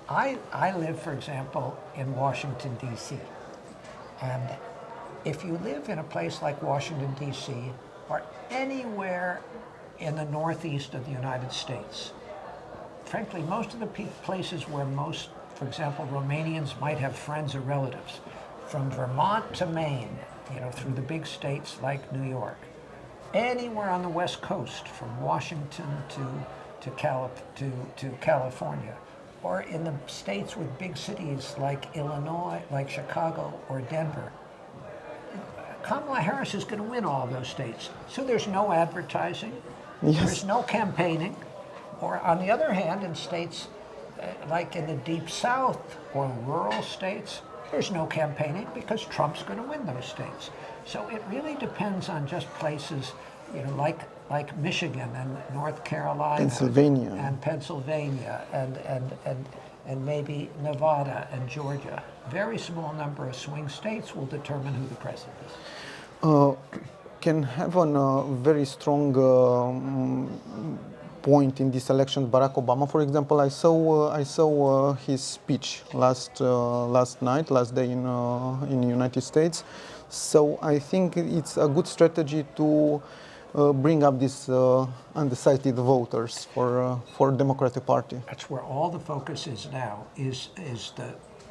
I live, for example, in Washington, D.C. And if you live in a place like Washington, D.C., or anywhere in the northeast of the United States, frankly, most of the places where most, for example, Romanians might have friends or relatives, from Vermont to Maine, through the big states like New York, anywhere on the West Coast, from Washington to California, or in the states with big cities like Illinois, like Chicago or Denver, Kamala Harris is going to win all those states. So there's no advertising, there's no campaigning. Or on the other hand, in states like in the Deep South or rural states, there's no campaigning because Trump's going to win those states. So it really depends on just places, like Michigan and North Carolina, Pennsylvania, and maybe Nevada and Georgia. Very small number of swing states will determine who the president is. Can have a very strong point in this election, Barack Obama, for example. I saw his speech last day in the United States. So I think it's a good strategy to bring up these undecided voters for Democratic Party. That's where all the focus is now.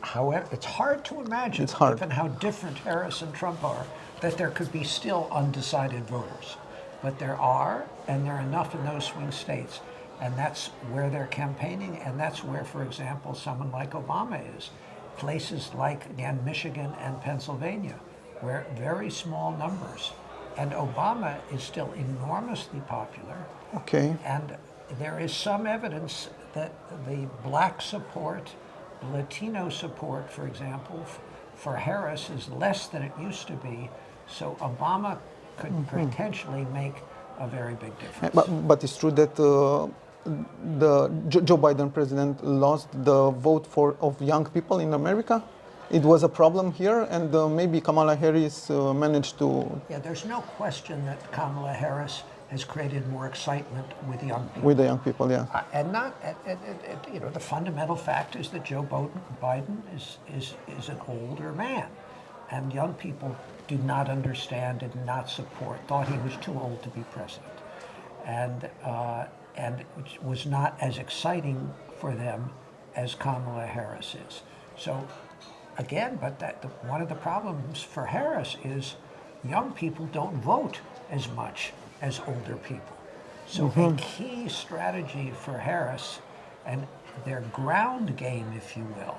However, it's hard to imagine, given how different Harris and Trump are, that there could be still undecided voters. But there are, and there are enough in those swing states. And that's where they're campaigning, and that's where, for example, someone like Obama is. Places like, again, Michigan and Pennsylvania, where very small numbers. And Obama is still enormously popular. Okay. And there is some evidence that the black support, Latino support, for example, for Harris is less than it used to be. So Obama could potentially make a very big difference. But it's true that the Joe Biden president lost the vote of young people in America. It was a problem here, and maybe Kamala Harris managed to... Yeah, there's no question that Kamala Harris has created more excitement with young people. With the young people, yeah. The fundamental fact is that Joe Biden is an older man, and young people do not understand, did not support, thought he was too old to be president, and it was not as exciting for them as Kamala Harris is. So. Again, but one of the problems for Harris is young people don't vote as much as older people. So a key strategy for Harris and their ground game, if you will,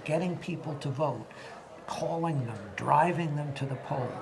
getting people to vote, calling them, driving them to the polls,